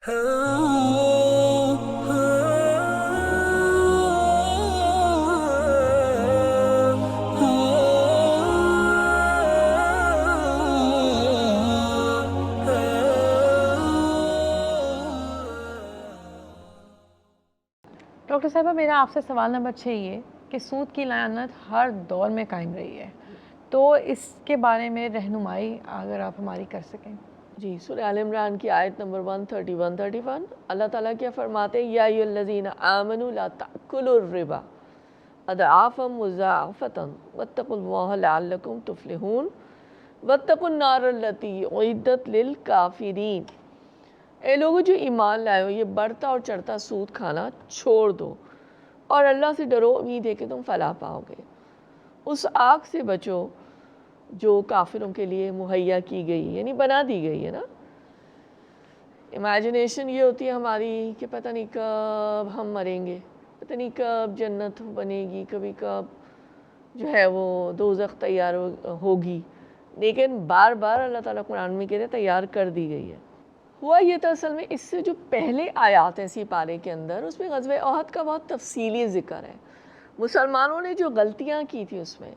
Doctor صاحبہ میرا آپ سے سوال نمبر 6 یہ کہ سود کی لعنت ہر دور میں قائم رہی ہے، تو اس کے بارے میں رہنمائی اگر آپ ہماری کر سکیں۔ جی، سورہ آل عمران کی آیت نمبر 131 اللہ تعالیٰ کیا فرماتے ہیں، یا ایھا الذین آمنوا لا تأکلوا الربا اضعافا مضاعفۃ واتقوا اللہ لعلکم تفلحون واتقوا النار التی اعدت للکافرین۔ اے لوگو جو ایمان لائے ہو، یہ بڑھتا اور چڑھتا سود کھانا چھوڑ دو اور اللہ سے ڈرو، امید ہے کہ تم فلاح پاؤ گے۔ اس آگ سے بچو جو کافروں کے لیے مہیا کی گئی، یعنی بنا دی گئی ہے نا۔ امیجنیشن یہ ہوتی ہے ہماری کہ پتہ نہیں کب ہم مریں گے، پتہ نہیں کب جنت بنے گی، کبھی کب جو ہے وہ دوزخ تیار ہوگی، لیکن بار بار اللہ تعالیٰ قرآن میں کہتے ہیں تیار کر دی گئی ہے۔ ہوا یہ تھا اصل میں اس سے جو پہلے آیات ہیں اسی پارے کے اندر، اس میں غزوہ احد کا بہت تفصیلی ذکر ہے، مسلمانوں نے جو غلطیاں کی تھی اس میں،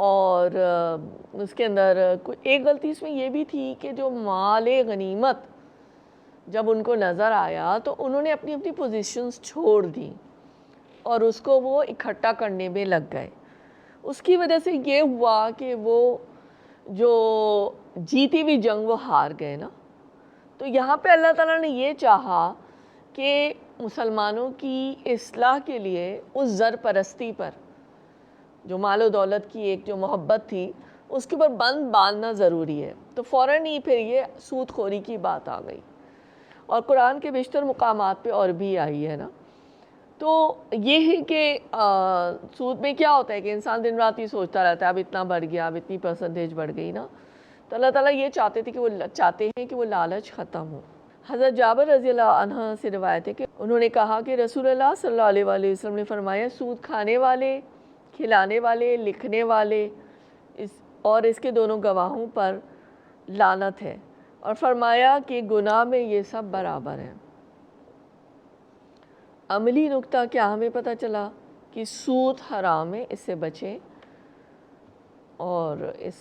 اور اس کے اندر ایک غلطی اس میں یہ بھی تھی کہ جو مال غنیمت جب ان کو نظر آیا تو انہوں نے اپنی اپنی پوزیشنز چھوڑ دیں اور اس کو وہ اکٹھا کرنے میں لگ گئے۔ اس کی وجہ سے یہ ہوا کہ وہ جو جیتی ہوئی جنگ وہ ہار گئے نا۔ تو یہاں پہ اللہ تعالیٰ نے یہ چاہا کہ مسلمانوں کی اصلاح کے لیے اس زر پرستی پر، جو مال و دولت کی ایک جو محبت تھی، اس کے اوپر بند باندھنا ضروری ہے۔ تو فوراً ہی پھر یہ سود خوری کی بات آ گئی، اور قرآن کے بیشتر مقامات پہ اور بھی آئی ہے نا۔ تو یہ ہے کہ سود میں کیا ہوتا ہے کہ انسان دن رات ہی سوچتا رہتا ہے اب اتنا بڑھ گیا، اب اتنی پرسنٹیج بڑھ گئی نا۔ تو اللہ تعالیٰ یہ چاہتے ہیں کہ وہ لالچ ختم ہو۔ حضرت جابر رضی اللہ عنہ سے روایت ہے کہ انہوں نے کہا کہ رسول اللہ صلی اللہ علیہ وآلہ وسلم نے فرمایا، سود کھانے والے، کھلانے والے، لکھنے والے اور اس کے دونوں گواہوں پر لعنت ہے، اور فرمایا کہ گناہ میں یہ سب برابر ہیں۔ عملی نکتہ کیا ہمیں پتہ چلا کہ سود حرام ہے، اس سے بچیں اور اس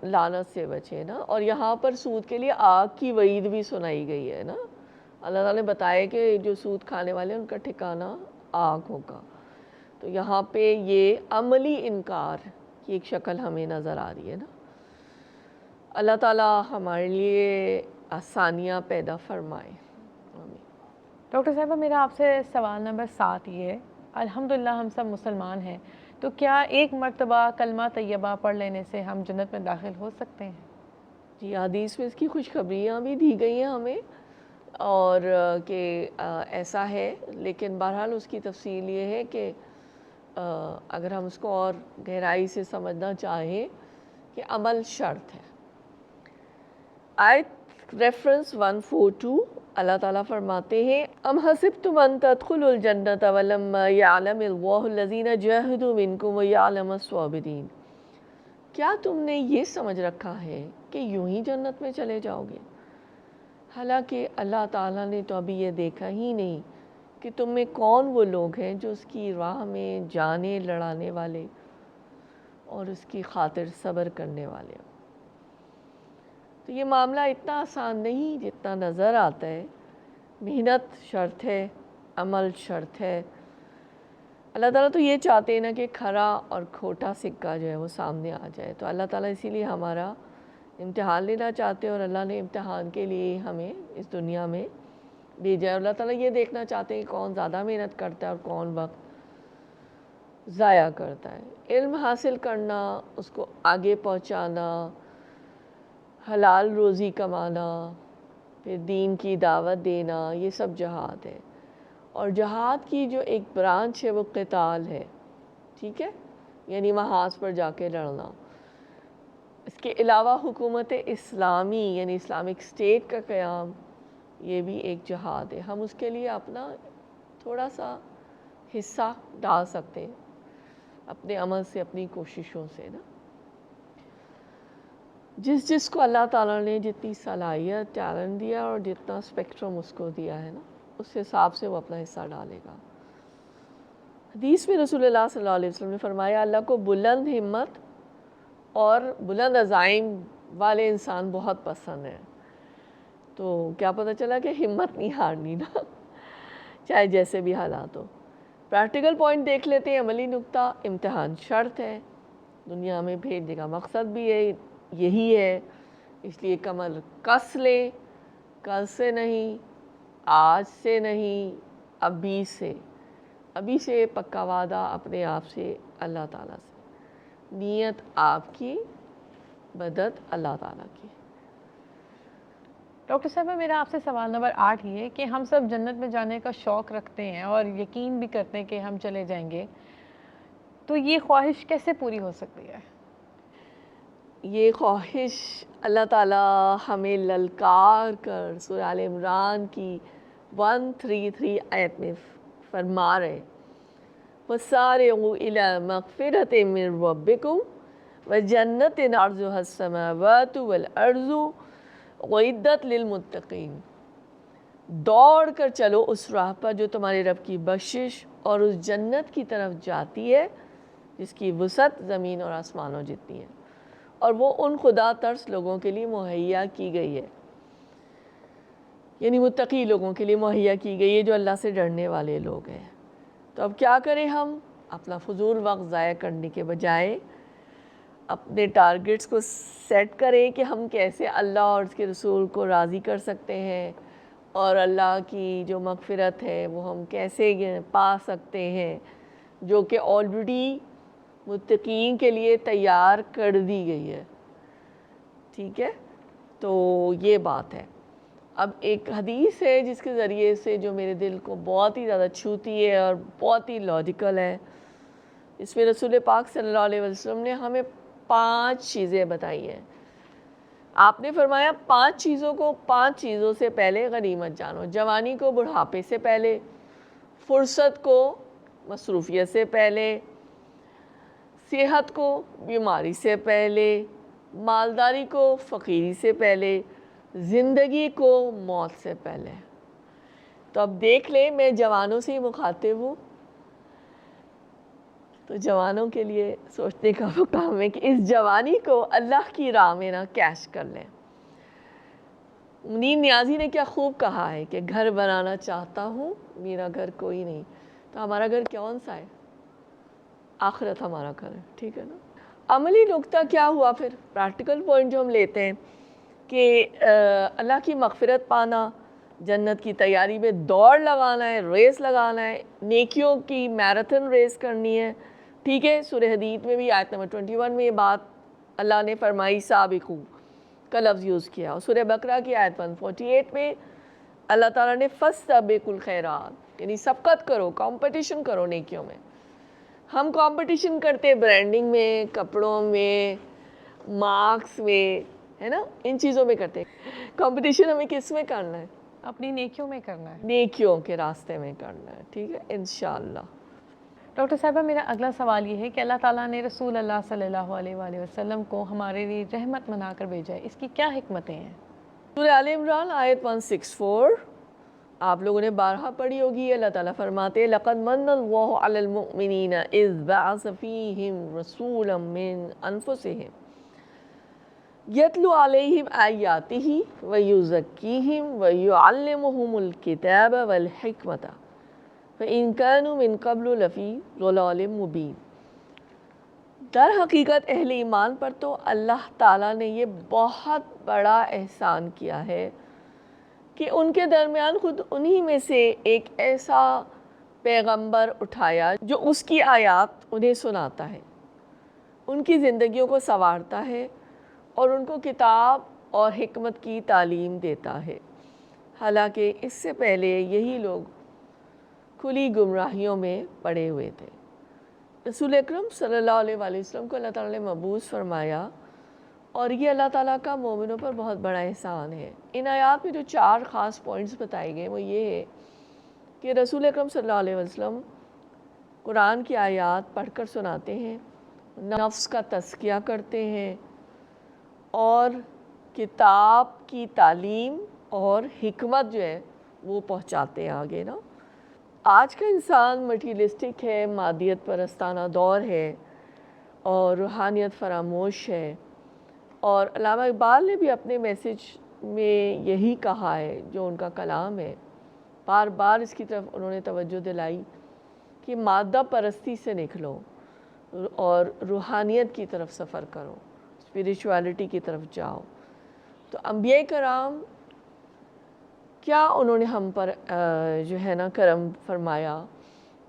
لعنت سے بچیں نا۔ اور یہاں پر سود کے لیے آگ کی وعید بھی سنائی گئی ہے نا۔ اللہ تعالیٰ نے بتایا کہ جو سود کھانے والے ان کا ٹھکانہ آگ ہوگا۔ تو یہاں پہ یہ عملی انکار کی ایک شکل ہمیں نظر آ رہی ہے نا۔ اللہ تعالیٰ ہمارے لیے آسانیاں پیدا فرمائے۔ ڈاکٹر صاحبہ میرا آپ سے سوال نمبر 7 یہ ہے، الحمدللہ ہم سب مسلمان ہیں، تو کیا ایک مرتبہ کلمہ طیبہ پڑھ لینے سے ہم جنت میں داخل ہو سکتے ہیں؟ جی، حدیث میں اس کی خوشخبریاں بھی دی گئی ہیں ہمیں، اور کہ ایسا ہے، لیکن بہرحال اس کی تفصیل یہ ہے کہ اگر ہم اس کو اور گہرائی سے سمجھنا چاہیں کہ عمل شرط ہے۔ آیت ریفرنس 142، اللہ تعالیٰ فرماتے ہیں، ام حسبتم ان تدخلوا الجنۃ ولما یعلم اللہ الذین جاہدوا منکم ویعلم الصابرین۔ کیا تم نے یہ سمجھ رکھا ہے کہ یوں ہی جنت میں چلے جاؤ گے، حالانکہ اللہ تعالیٰ نے تو ابھی یہ دیکھا ہی نہیں کہ تم میں کون وہ لوگ ہیں جو اس کی راہ میں جانیں لڑانے والے اور اس کی خاطر صبر کرنے والے ہوں۔ تو یہ معاملہ اتنا آسان نہیں جتنا نظر آتا ہے، محنت شرط ہے، عمل شرط ہے۔ اللہ تعالیٰ تو یہ چاہتے ہیں نا کہ کھرا اور کھوٹا سکہ جو ہے وہ سامنے آ جائے، تو اللہ تعالیٰ اسی لیے ہمارا امتحان لینا چاہتے ہیں، اور اللہ نے امتحان کے لیے ہمیں اس دنیا میں بھیجا ہے۔ اللہ تعالیٰ یہ دیکھنا چاہتے ہیں کہ کون زیادہ محنت کرتا ہے اور کون وقت ضائع کرتا ہے۔ علم حاصل کرنا، اس کو آگے پہنچانا، حلال روزی کمانا، پھر دین کی دعوت دینا، یہ سب جہاد ہے۔ اور جہاد کی جو ایک برانچ ہے وہ قتال ہے، ٹھیک ہے، یعنی محاذ پر جا کے لڑنا۔ اس کے علاوہ حکومت اسلامی یعنی اسلامک اسٹیٹ کا قیام، یہ بھی ایک جہاد ہے۔ ہم اس کے لیے اپنا تھوڑا سا حصہ ڈال سکتے ہیں اپنے عمل سے، اپنی کوششوں سے نا۔ جس جس کو اللہ تعالیٰ نے جتنی صلاحیت ٹیلنٹ دیا اور جتنا اسپیکٹرم اس کو دیا ہے نا، اس حساب سے وہ اپنا حصہ ڈالے گا۔ حدیث میں رسول اللہ صلی اللہ علیہ وسلم نے فرمایا اللہ کو بلند ہمت اور بلند عزائم والے انسان بہت پسند ہیں۔ تو کیا پتہ چلا کہ ہمت نہیں ہارنی نا، چاہے جیسے بھی حالات ہو۔ پریکٹیکل پوائنٹ دیکھ لیتے ہیں، عملی نقطہ، امتحان شرط ہے، دنیا میں بھیجنے کا مقصد بھی ہے یہی ہے، اس لیے کمر کس لے، کل سے نہیں، آج سے نہیں، ابھی سے پکا وعدہ اپنے آپ سے، اللہ تعالیٰ سے، نیت آپ کی، مدد اللہ تعالیٰ کی۔ ڈاکٹر صاحبہ میرا آپ سے سوال نمبر 8 یہ ہے کہ ہم سب جنت میں جانے کا شوق رکھتے ہیں اور یقین بھی کرتے ہیں کہ ہم چلے جائیں گے، تو یہ خواہش کیسے پوری ہو سکتی ہے؟ یہ خواہش اللہ تعالیٰ ہمیں للکار کر سورہ آل عمران کی 133 آیت میں فرما رہے، وَسَارِعُوا إِلَىٰ مَغْفِرَةٍ مِّن رَبِّكُمْ وَجَنَّةٍ عَرْضُهَا السَّمَاوَاتُ وَالْأَرْضُ اُعِدَّتْ لِلْمُتَّقِينَ۔ دوڑ کر چلو اس راہ پر جو تمہارے رب کی بخشش اور اس جنت کی طرف جاتی ہے جس کی وسعت زمین اور آسمانوں جتنی ہے، اور وہ ان خدا ترس لوگوں کے لیے مہیا کی گئی ہے، یعنی متقی لوگوں کے لیے مہیا کی گئی ہے جو اللہ سے ڈرنے والے لوگ ہیں۔ تو اب کیا کریں ہم؟ اپنا فضول وقت ضائع کرنے کے بجائے اپنے ٹارگٹس کو سیٹ کریں کہ ہم کیسے اللہ اور اس کے رسول کو راضی کر سکتے ہیں، اور اللہ کی جو مغفرت ہے وہ ہم کیسے پا سکتے ہیں، جو کہ آلریڈی متقین کے لیے تیار کر دی گئی ہے۔ ٹھیک ہے، تو یہ بات ہے۔ اب ایک حدیث ہے جس کے ذریعے سے جو میرے دل کو بہت ہی زیادہ چھوتی ہے اور بہت ہی لاجیکل ہے۔ اس میں رسول پاک صلی اللہ علیہ وسلم نے ہمیں 5 چیزیں بتائی ہیں۔ آپ نے فرمایا 5 چیزوں سے پہلے غنیمت جانو، جوانی کو بڑھاپے سے پہلے، فرصت کو مصروفیت سے پہلے، صحت کو بیماری سے پہلے، مالداری کو فقیری سے پہلے، زندگی کو موت سے پہلے۔ تو اب دیکھ لیں، میں جوانوں سے ہی مخاطب ہوں، تو جوانوں کے لیے سوچنے کا مقام ہے کہ اس جوانی کو اللہ کی راہ میں نہ کیش کر لیں۔ منیر نیازی نے کیا خوب کہا ہے کہ گھر بنانا چاہتا ہوں، میرا گھر کوئی نہیں۔ تو ہمارا گھر کون سا ہے؟ آخرت ہمارا گھر ہے، ٹھیک ہے نا۔ عملی نقطہ کیا ہوا پھر؟ پریکٹیکل پوائنٹ جو ہم لیتے ہیں کہ اللہ کی مغفرت پانا، جنت کی تیاری میں دوڑ لگانا ہے، ریس لگانا ہے، نیکیوں کی میراتھن ریس کرنی ہے، ٹھیک ہے۔ سورہ حدید میں بھی آیت نمبر 21 میں یہ بات اللہ نے فرمائی، سابقو کا لفظ یوز کیا، اور سورہ بقرہ کی آیت 148 میں اللہ تعالیٰ نے فاستبقوا الخیرات، یعنی سبقت کرو، کمپٹیشن کرو نیکیوں میں۔ ہم کمپٹیشن کرتے برانڈنگ میں، کپڑوں میں، مارکس میں، ہے نا، ان چیزوں میں کرتے۔ کمپٹیشن ہمیں کس میں کرنا ہے؟ اپنی نیکیوں میں کرنا ہے، نیکیوں کے راستے میں کرنا ہے، ٹھیک ہے، انشاءاللہ۔ ڈاکٹر صاحبہ میرا اگلا سوال یہ ہے کہ اللہ تعالیٰ نے رسول اللہ صلی اللہ علیہ وآلہ وسلم کو ہمارے لیے رحمت بنا کر بھیجا ہے، اس کی کیا حکمتیں ہیں؟ سورہ آل عمران آیت 164 آپ لوگوں نے بارہا پڑھی ہوگی۔ اللہ تعالیٰ فرماتے لقد من اللہ علی المؤمنین اذ بعث فیہم رسولا من انفسہم یتلو علیہم آیاتہ ویزکیہم ویعلمہم الکتاب والحکمۃ فإن كانوا من قبل لفی ضلال مبین۔ در حقیقت اہل ایمان پر تو اللہ تعالیٰ نے یہ بہت بڑا احسان کیا ہے کہ ان کے درمیان خود انہی میں سے ایک ایسا پیغمبر اٹھایا جو اس کی آیات انہیں سناتا ہے، ان کی زندگیوں کو سنوارتا ہے اور ان کو کتاب اور حکمت کی تعلیم دیتا ہے، حالانکہ اس سے پہلے یہی لوگ کھلی گمراہیوں میں پڑے ہوئے تھے۔ رسول اکرم صلی اللہ علیہ وآلہ وسلم کو اللہ تعالیٰ نے مبعوث فرمایا، اور یہ اللہ تعالیٰ کا مومنوں پر بہت بڑا احسان ہے۔ ان آیات میں جو 4 خاص پوائنٹس بتائے گئے وہ یہ ہے کہ رسول اکرم صلی اللہ علیہ وسلم قرآن کی آیات پڑھ کر سناتے ہیں، نفس کا تزکیہ کرتے ہیں، اور کتاب کی تعلیم اور حکمت جو ہے وہ پہنچاتے ہیں آگے نا. آج کا انسان مٹیریلسٹک ہے، مادیت پرستانہ دور ہے اور روحانیت فراموش ہے. اور علامہ اقبال نے بھی اپنے میسج میں یہی کہا ہے، جو ان کا کلام ہے، بار بار اس کی طرف انہوں نے توجہ دلائی کہ مادہ پرستی سے نکلو اور روحانیت کی طرف سفر کرو، اسپریچوالٹی کی طرف جاؤ. تو انبیاء کرام کیا انہوں نے ہم پر جو ہے نا کرم فرمایا،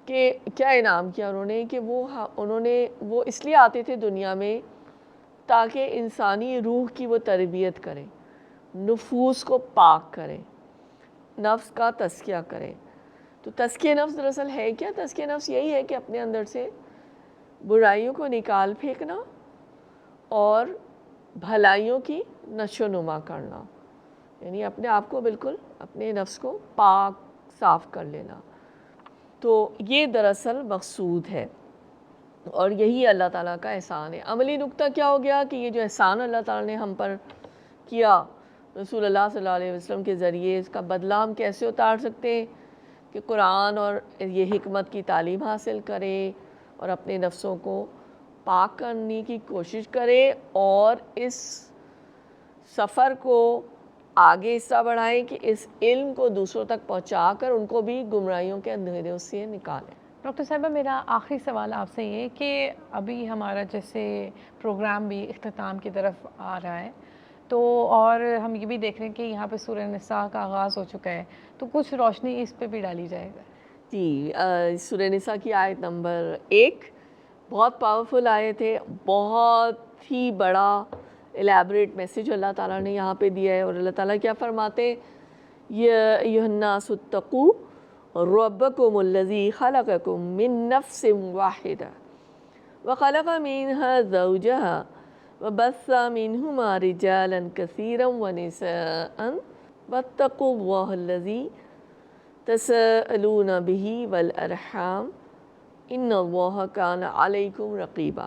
کہ کیا انعام کیا انہوں نے، کہ وہ اس لیے آتے تھے دنیا میں تاکہ انسانی روح کی وہ تربیت کریں، نفوس کو پاک کریں، نفس کا تزکیہ کریں. تو تزکیہ نفس دراصل ہے کیا؟ تزکیہ نفس یہی ہے کہ اپنے اندر سے برائیوں کو نکال پھینکنا اور بھلائیوں کی نشو و نما کرنا، یعنی اپنے آپ کو بالکل اپنے نفس کو پاک صاف کر لینا. تو یہ دراصل مقصود ہے اور یہی اللہ تعالیٰ کا احسان ہے. عملی نقطہ کیا ہو گیا کہ یہ جو احسان اللہ تعالیٰ نے ہم پر کیا رسول اللہ صلی اللہ علیہ وسلم کے ذریعے، اس کا بدلہ ہم کیسے اتار سکتے ہیں کہ قرآن اور یہ حکمت کی تعلیم حاصل کریں اور اپنے نفسوں کو پاک کرنے کی کوشش کریں اور اس سفر کو آگے اس طرح بڑھائیں کہ اس علم کو دوسروں تک پہنچا کر ان کو بھی گمراہیوں کے اندھیروں سے نکالیں. ڈاکٹر صاحبہ میرا آخری سوال آپ سے یہ کہ ابھی ہمارا جیسے پروگرام بھی اختتام کی طرف آ رہا ہے، تو اور ہم یہ بھی دیکھ رہے ہیں کہ یہاں پہ سورہ نساء کا آغاز ہو چکا ہے، تو کچھ روشنی اس پہ بھی ڈالی جائے گا. جی، سورہ نساء کی آیت نمبر 1 بہت پاورفل آیت ہے، بہت ہی بڑا الیبریٹ میسیج اللہ تعالیٰ نے یہاں پہ دیا ہے. اور اللہ تعالیٰ کیا فرماتے ہیں؟ یا ایھا الناس اتقوا ربکم الذی خلقکم من نفس واحدہ وخلق منها زوجها وبث منہما رجالا کثیرا ونساء واتقوا اللہ الذی تسألون به والارحام ان اللہ کان علیکم رقیبا.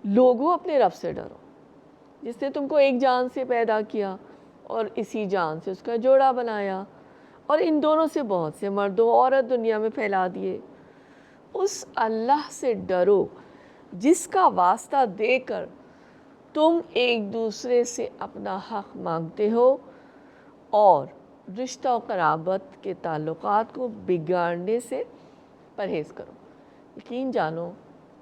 لوگوں اپنے رب سے ڈرو جس نے تم کو ایک جان سے پیدا کیا اور اسی جان سے اس کا جوڑا بنایا اور ان دونوں سے بہت سے مرد و عورت دنیا میں پھیلا دیے. اس اللہ سے ڈرو جس کا واسطہ دے کر تم ایک دوسرے سے اپنا حق مانگتے ہو اور رشتہ و قرابت کے تعلقات کو بگاڑنے سے پرہیز کرو. یقین جانو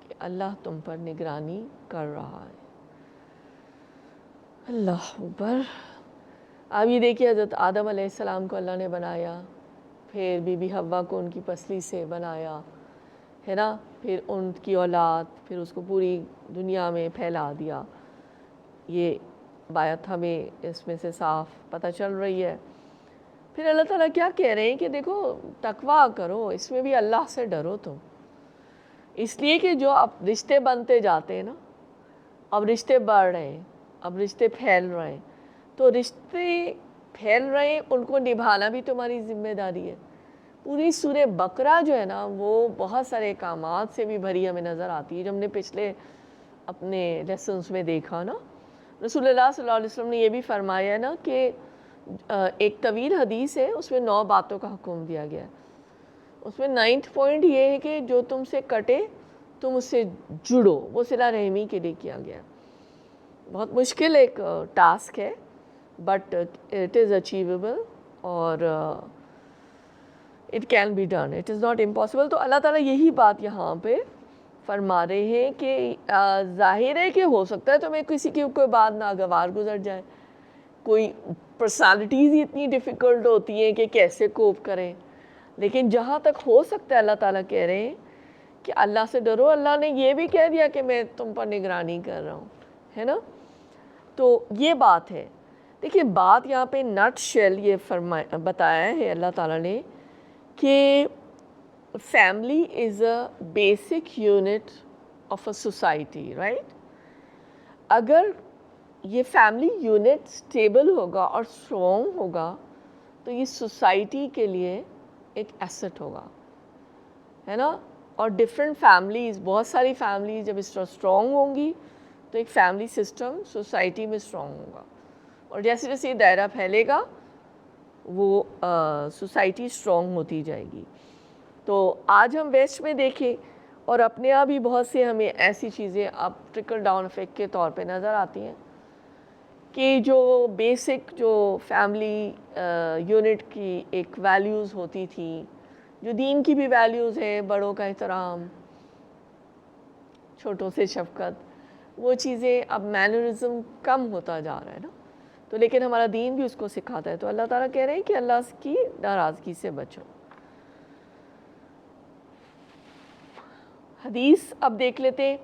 کہ اللہ تم پر نگرانی کر رہا ہے. اللہ اکبر. اب یہ دیکھیے حضرت آدم علیہ السلام کو اللہ نے بنایا، پھر بی بی حوا کو ان کی پسلی سے بنایا ہے نا، پھر ان کی اولاد، پھر اس کو پوری دنیا میں پھیلا دیا. یہ بات ہمیں اس میں سے صاف پتہ چل رہی ہے. پھر اللہ تعالیٰ کیا کہہ رہے ہیں کہ دیکھو تقویٰ کرو، اس میں بھی اللہ سے ڈرو تم، اس لیے کہ جو اب رشتے بنتے جاتے ہیں نا، اب رشتے بڑھ رہے ہیں، اب رشتے پھیل رہے ہیں، تو رشتے پھیل رہے ہیں ان کو نبھانا بھی تمہاری ذمہ داری ہے. پوری سورہ بقرہ جو ہے نا وہ بہت سارے احکامات سے بھی بھری ہمیں نظر آتی ہے، جو ہم نے پچھلے اپنے لیسنس میں دیکھا نا. رسول اللہ صلی اللہ علیہ وسلم نے یہ بھی فرمایا نا کہ ایک طویل حدیث ہے، اس میں 9 باتوں کا حکم دیا گیا ہے. اس میں 9th پوائنٹ یہ ہے کہ جو تم سے کٹے تم اس سے جڑو، وہ صلہ رحمی کے لیے کیا گیا. بہت مشکل ایک ٹاسک ہے بٹ اٹ از اچیویبل اور it can be done, it is not impossible. تو اللہ تعالیٰ یہی بات یہاں پہ فرما رہے ہیں کہ ظاہر ہے کہ ہو سکتا ہے تمہیں کسی کی کوئی بات ناگوار گزر جائے، کوئی پرسنالٹیز ہی اتنی ڈیفیکلٹ ہوتی ہیں کہ کیسے کوپ کریں، لیکن جہاں تک ہو سکتا ہے اللہ تعالیٰ کہہ رہے ہیں کہ اللہ سے ڈرو. اللہ نے یہ بھی کہہ دیا کہ میں تم پر نگرانی کر رہا ہوں، ہے نا. تو یہ بات ہے. دیکھیے بات یہاں پہ نٹ شیل یہ بتایا ہے اللہ تعالیٰ نے کہ family is a basic unit of a society, right. اگر یہ فیملی یونٹ اسٹیبل ہوگا اور اسٹرانگ ہوگا تو یہ سوسائٹی کے لیے ایک ایسٹ ہوگا، ہے نا. اور ڈفرینٹ فیملیز، بہت ساری فیملیز جب اس طرح اسٹرانگ ہوں گی تو ایک فیملی سسٹم سوسائٹی میں اسٹرانگ ہوگا، اور جیسے جیسے یہ دائرہ پھیلے گا وہ سوسائٹی اسٹرانگ ہوتی جائے گی. تو آج ہم ویسٹ میں دیکھیں اور اپنے آپ ہی بہت سے ہمیں ایسی چیزیں اب ٹرکل ڈاؤن افیکٹ کے طور پہ نظر آتی ہیں کہ جو بیسک جو فیملی یونٹ کی ایک ویلیوز ہوتی تھی، جو دین کی بھی ویلیوز ہیں، بڑوں کا احترام، چھوٹوں سے شفقت، وہ چیزیں اب مینرزم کم ہوتا جا رہا ہے نا. تو لیکن ہمارا دین بھی اس کو سکھاتا ہے. تو اللہ تعالیٰ کہہ رہے ہیں کہ اللہ کی ناراضگی سے بچو. حدیث اب دیکھ لیتے ہیں.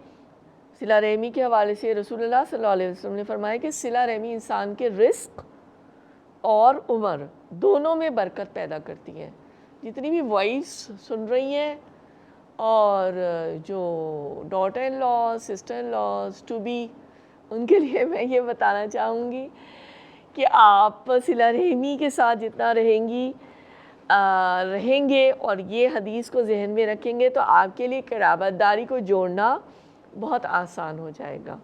صلہ رحمی کے حوالے سے رسول اللہ صلی اللہ علیہ وسلم نے فرمایا کہ صلہ رحمی انسان کے رزق اور عمر دونوں میں برکت پیدا کرتی ہے. جتنی بھی وائس سن رہی ہیں اور جو daughter in law, sister in laws to be, ان کے لیے میں یہ بتانا چاہوں گی کہ آپ صلہ رحمی کے ساتھ جتنا رہیں گے اور یہ حدیث کو ذہن میں رکھیں گے تو آپ کے لیے قرابت داری کو جوڑنا بہت آسان ہو جائے گا.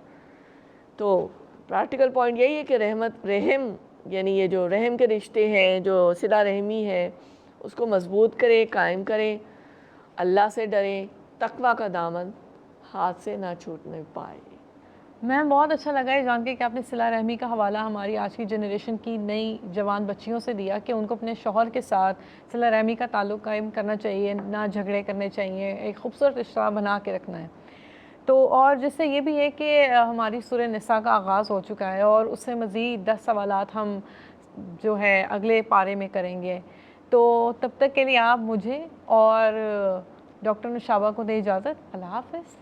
تو پریکٹیکل پوائنٹ یہی ہے کہ رحم یعنی یہ جو رحم کے رشتے ہیں، جو صلہ رحمی ہے، اس کو مضبوط کریں، قائم کریں، اللہ سے ڈریں، تقویٰ کا دامن ہاتھ سے نہ چھوٹنے پائے. میں بہت اچھا لگا یہ جان کے کہ آپ نے صلہ رحمی کا حوالہ ہماری آج کی جنریشن کی نئی جوان بچیوں سے دیا کہ ان کو اپنے شوہر کے ساتھ صلہ رحمی کا تعلق قائم کرنا چاہیے، نہ جھگڑے کرنے چاہیے، ایک خوبصورت رشتہ بنا کے رکھنا ہے. تو اور جس سے یہ بھی ہے کہ ہماری سورہ نساء کا آغاز ہو چکا ہے اور اس سے مزید 10 سوالات ہم جو ہے اگلے پارے میں کریں گے. تو تب تک کے لیے آپ مجھے اور ڈاکٹر نشابہ کو دے اجازت. اللہ حافظ.